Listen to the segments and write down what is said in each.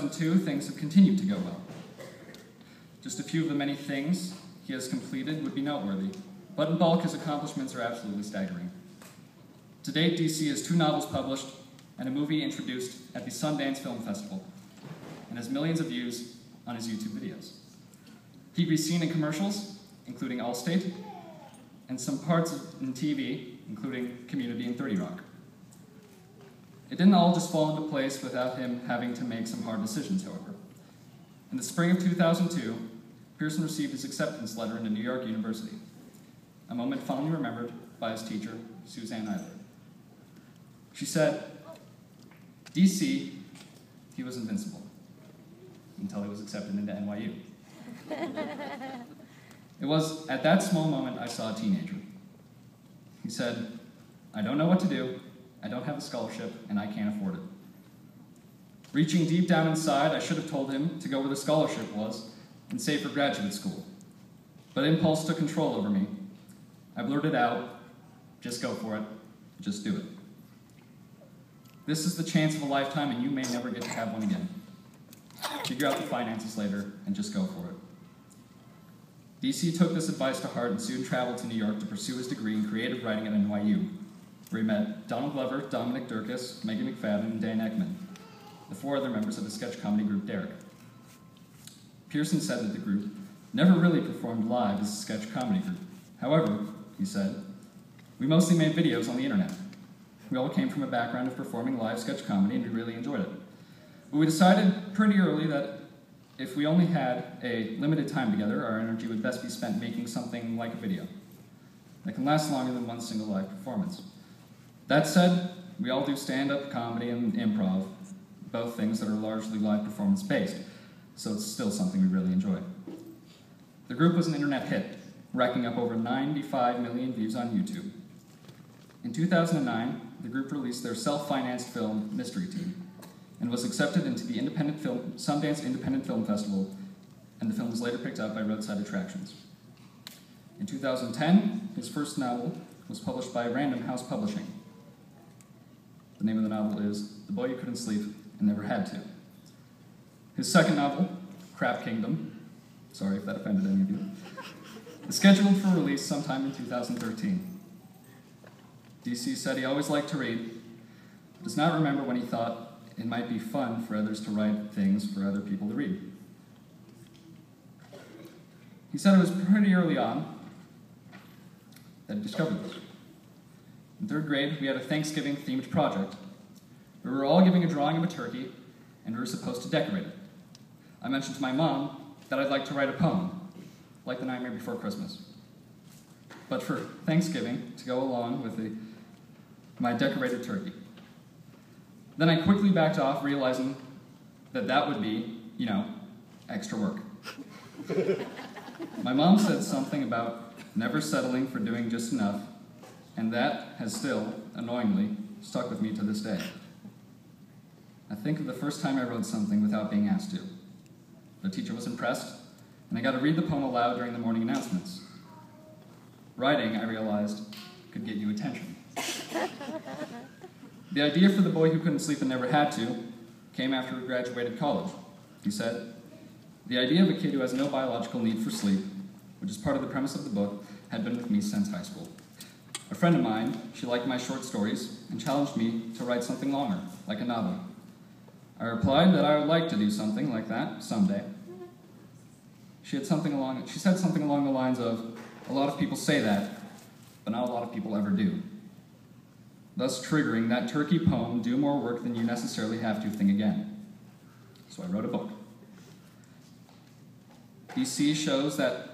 2002, things have continued to go well. Just a few of the many things he has completed would be noteworthy, but in bulk, his accomplishments are absolutely staggering. To date, DC has 2 novels published and a movie introduced at the Sundance Film Festival, and has millions of views on his YouTube videos. He'd be seen in commercials, including Allstate, and some parts in TV, including Community and 30 Rock. It didn't all just fall into place without him having to make some hard decisions, however. In the spring of 2002, Pierson received his acceptance letter into New York University, a moment fondly remembered by his teacher, Suzanne Eiler. She said, DC, he was invincible, until he was accepted into NYU. It was at that small moment I saw a teenager. He said, I don't know what to do, I don't have a scholarship, and I can't afford it. Reaching deep down inside, I should have told him to go where the scholarship was and save for graduate school. But impulse took control over me. I blurted out, just go for it, just do it. This is the chance of a lifetime, and you may never get to have one again. Figure out the finances later, and just go for it. DC took this advice to heart and soon traveled to New York to pursue his degree in creative writing at NYU, where he met Donald Glover, Dominic Durkis, Megan McFadden, and Dan Ekman, the 4 other members of the sketch comedy group Derek. Pierson said that the group never really performed live as a sketch comedy group. However, he said, we mostly made videos on the internet. We all came from a background of performing live sketch comedy, and we really enjoyed it. But we decided pretty early that if we only had a limited time together, our energy would best be spent making something like a video that can last longer than one single live performance. That said, we all do stand-up comedy and improv, both things that are largely live performance-based, so it's still something we really enjoy. The group was an internet hit, racking up over 95 million views on YouTube. In 2009, the group released their self-financed film, Mystery Team, and was accepted into the Sundance Independent Film Festival, and the film was later picked up by Roadside Attractions. In 2010, his first novel was published by Random House Publishing. The name of the novel is The Boy You Couldn't Sleep and Never Had To. His second novel, Crap Kingdom, sorry if that offended any of you, is scheduled for release sometime in 2013. DC said he always liked to read, but does not remember when he thought it might be fun for others to write things for other people to read. He said it was pretty early on that he discovered this. In 3rd grade, we had a Thanksgiving-themed project. We were all giving a drawing of a turkey, and we were supposed to decorate it. I mentioned to my mom that I'd like to write a poem, like The Nightmare Before Christmas. But for Thanksgiving, to go along with my decorated turkey. Then I quickly backed off, realizing that that would be, extra work. My mom said something about never settling for doing just enough, and that has still, annoyingly, stuck with me to this day. I think of the first time I wrote something without being asked to. The teacher was impressed, and I got to read the poem aloud during the morning announcements. Writing, I realized, could get you attention. The idea for The Boy Who Couldn't Sleep and Never Had To came after we graduated college. He said, the idea of a kid who has no biological need for sleep, which is part of the premise of the book, had been with me since high school. A friend of mine, she liked my short stories and challenged me to write something longer, like a novel. I replied that I would like to do something like that someday. She said something along the lines of, a lot of people say that, but not a lot of people ever do. Thus triggering that turkey poem, do more work than you necessarily have to thing again. So I wrote a book. DC shows that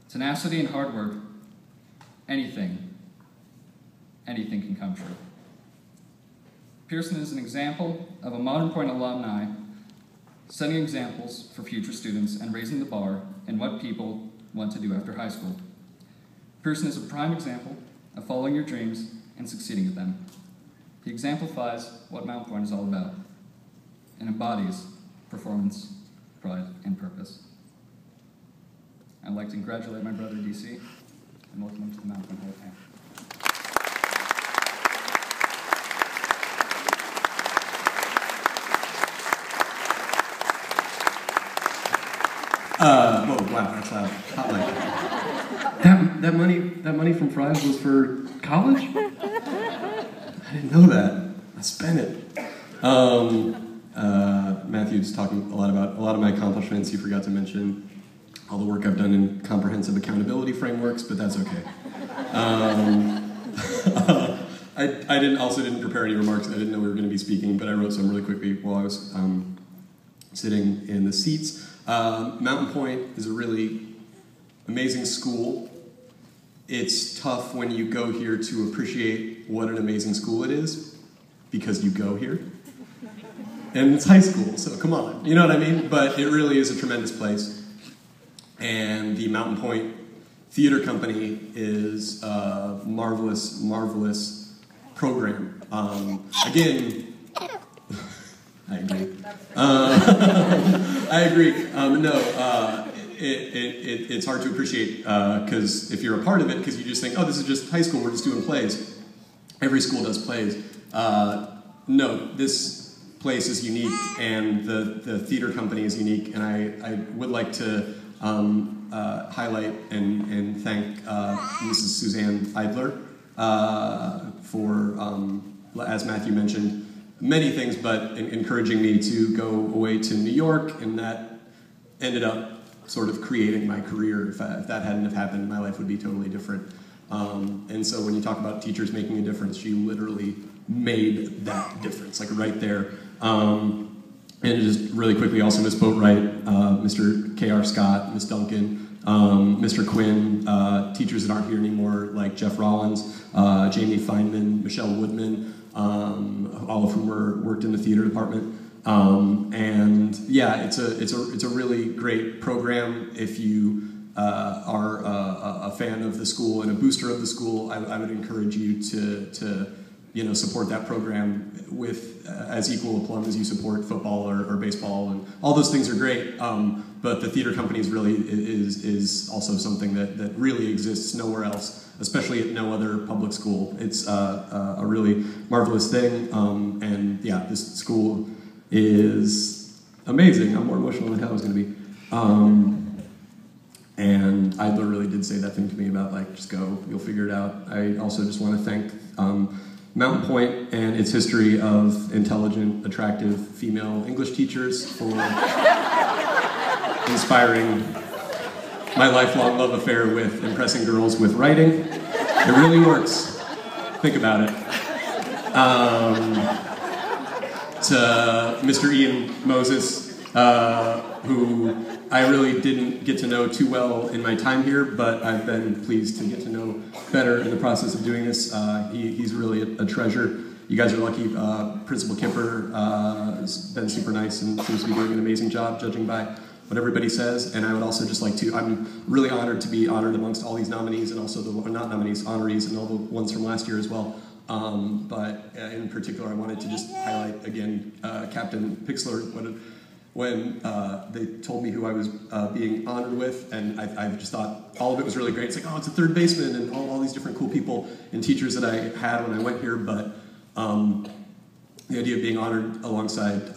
tenacity and hard work, anything can come true. Pierson is an example of a Modern Point alumni setting examples for future students and raising the bar in what people want to do after high school. Pierson is a prime example of following your dreams and succeeding at them. He exemplifies what Mount Point is all about and embodies performance, pride, and purpose. I'd like to congratulate my brother DC and welcome him to the Mount Point Hall of Fame. Whoa, wow, that's loud. Hot mic. That money from Fry's was for college? I didn't know that. I spent it. Matthew's talking a lot about a lot of my accomplishments. He forgot to mention all the work I've done in comprehensive accountability frameworks, but that's okay. I also didn't prepare any remarks. I didn't know we were going to be speaking, but I wrote some really quickly while I was sitting in the seats. Mountain Point is a really amazing school. It's tough when you go here to appreciate what an amazing school it is, because you go here. And it's high school, so come on, you know what I mean? But it really is a tremendous place. And the Mountain Point Theater Company is a marvelous, marvelous program. Again, I agree. I agree. It's hard to appreciate because if you're a part of it, because you just think, oh, this is just high school, we're just doing plays. Every school does plays. No, this place is unique, and the theater company is unique, and I would like to highlight and thank Mrs. Suzanne Eidler for, as Matthew mentioned, many things, but encouraging me to go away to New York, and that ended up sort of creating my career. If that hadn't have happened, my life would be totally different. And so when you talk about teachers making a difference, she literally made that difference, like right there. And just really quickly, also Miss Boatwright, Mr. K.R. Scott, Miss Duncan, Mr. Quinn, teachers that aren't here anymore, like Jeff Rollins, Jamie Feynman, Michelle Woodman, all of whom worked in the theater department. And yeah, it's a really great program. If you are a fan of the school and a booster of the school, I would encourage you to support that program with as equal a plum as you support football or baseball, and all those things are great. But the theater company is also something that really exists nowhere else, especially at no other public school. It's a really marvelous thing, and yeah, this school is amazing. I'm more emotional than I was going to be. And Eidler really did say that thing to me about, like, just go, you'll figure it out. I also just want to thank Mountain Point and its history of intelligent, attractive female English teachers for inspiring my lifelong love affair with impressing girls with writing. It really works. Think about it. To Mr. Ian Moses, who I really didn't get to know too well in my time here, but I've been pleased to get to know better in the process of doing this. He's really a treasure. You guys are lucky. Principal Kipper has been super nice and seems to be doing an amazing job, judging by what everybody says. And I would also just like to, I'm really honored to be honored amongst all these nominees, and also the, not nominees, honorees, and all the ones from last year as well. But in particular, I wanted to just highlight again Captain Pixler. When they told me who I was being honored with, and I just thought all of it was really great. It's like, oh, it's a third baseman, and all these different cool people and teachers that I had when I went here, but the idea of being honored alongside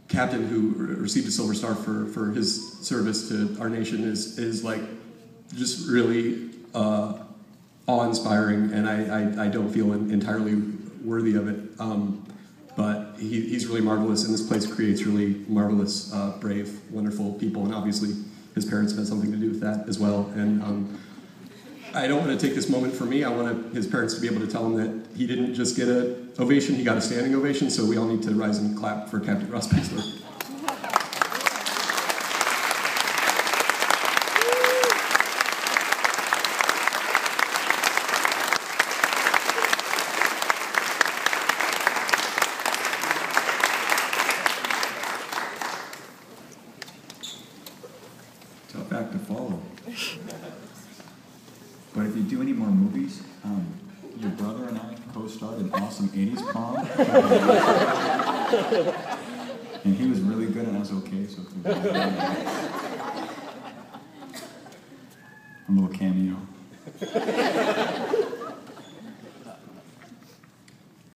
Captain, who received a Silver Star for his service to our nation, is like just really awe-inspiring, and I don't feel entirely worthy of it. But he's really marvelous, and this place creates really marvelous, brave, wonderful people, and obviously his parents have had something to do with that as well. And I don't want to take this moment for me. I want his parents to be able to tell him that he didn't just get an ovation, he got a standing ovation, so we all need to rise and clap for Captain Ross Pixler. Tough act to follow. But if you do any more movies, your brother and I co-starred in Awesome 80s Prom. And he was really good and I was okay, so a little cameo.